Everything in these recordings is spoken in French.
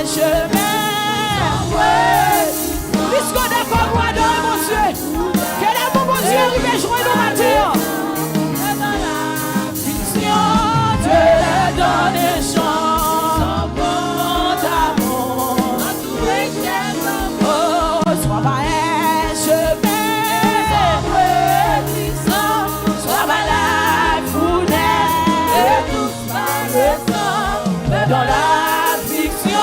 Puisqu'on est comme moi dans mon Dieu, que l'amour mon Dieu arrive et joue nos matins. Dieu est dans les champs, mon amour. Oh, sois pas un chemin, sois pas la foudre, dans l'affliction.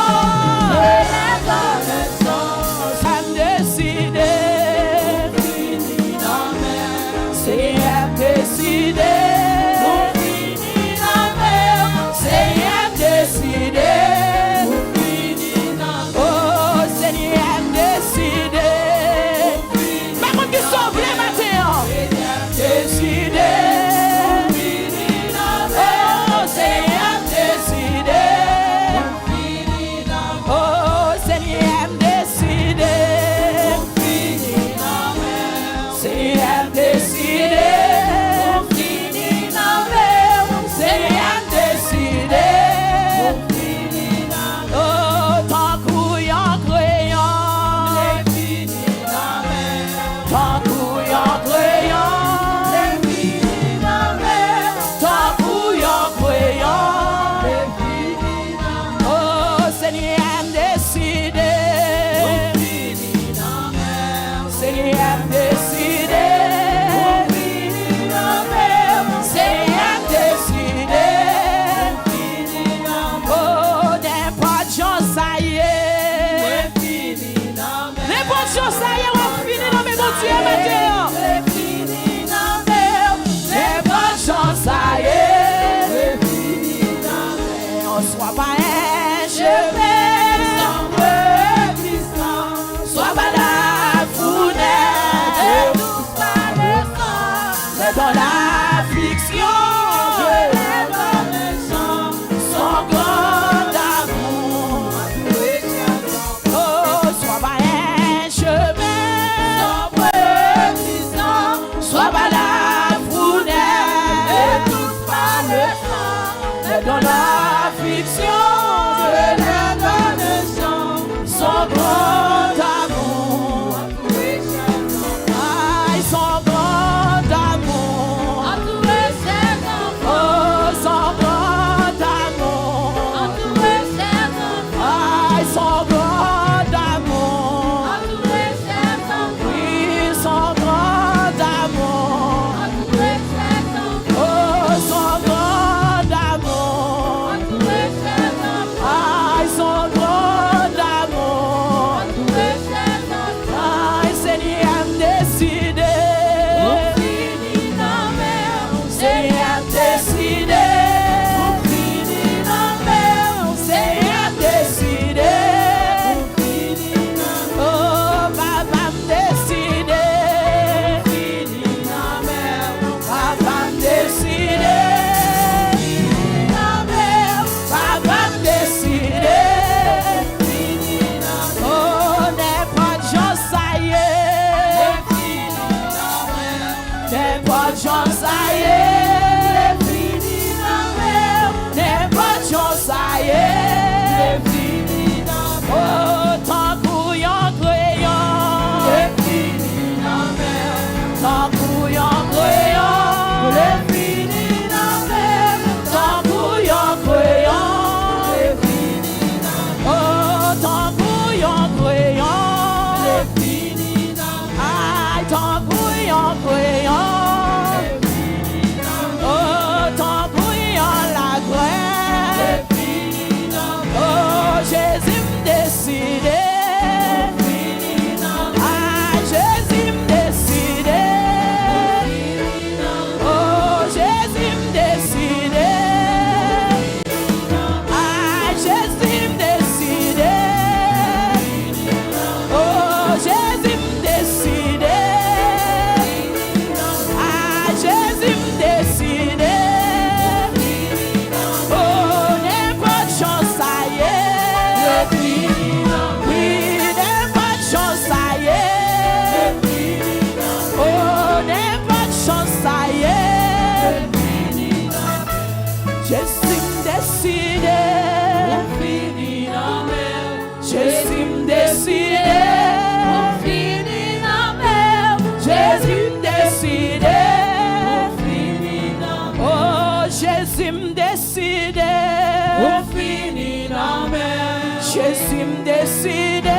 Jésus me décide.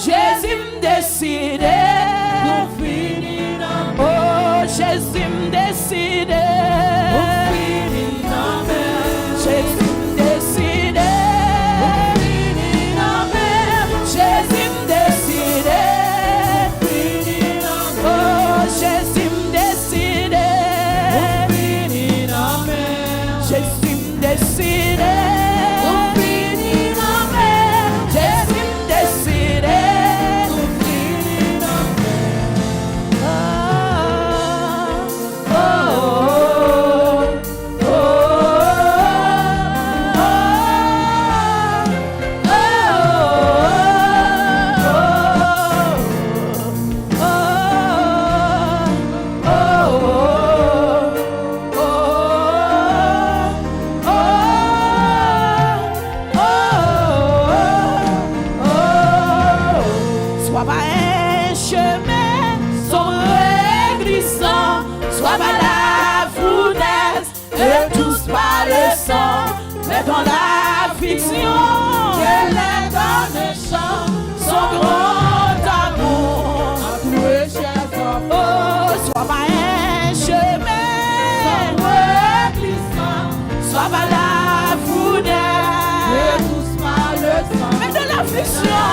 Jésus me décide. Oh, Jésus me décide. Jésus me décide. Jésus me décide. Oh, Jésus me décide. Jésus me décide. Mais dans la fiction, qu'elle est dans le chant, son grand amour. Oh, soit pas un chemin, soit pas la foudre, mais dans la fiction,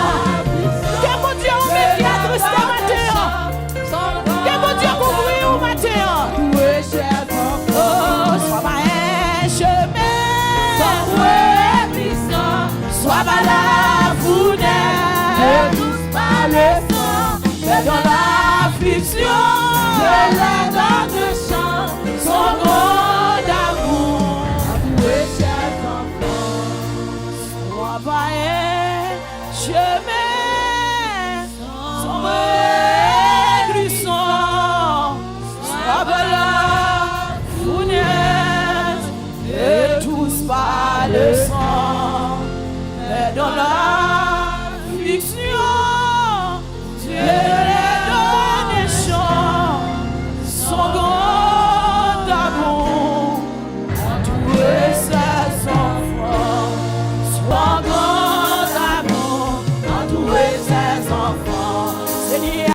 que mon Dieu on met qui a triste matin, que mon Dieu couvrir au matin. Oh, soit pas un chemin. Soit pas la foudre, tous pas le sang, mais dans l'affliction, elle est dans le chant, son grand amour. Soit pas un chemin, sans glissant, soit pas la foudre, et tous pas le sang.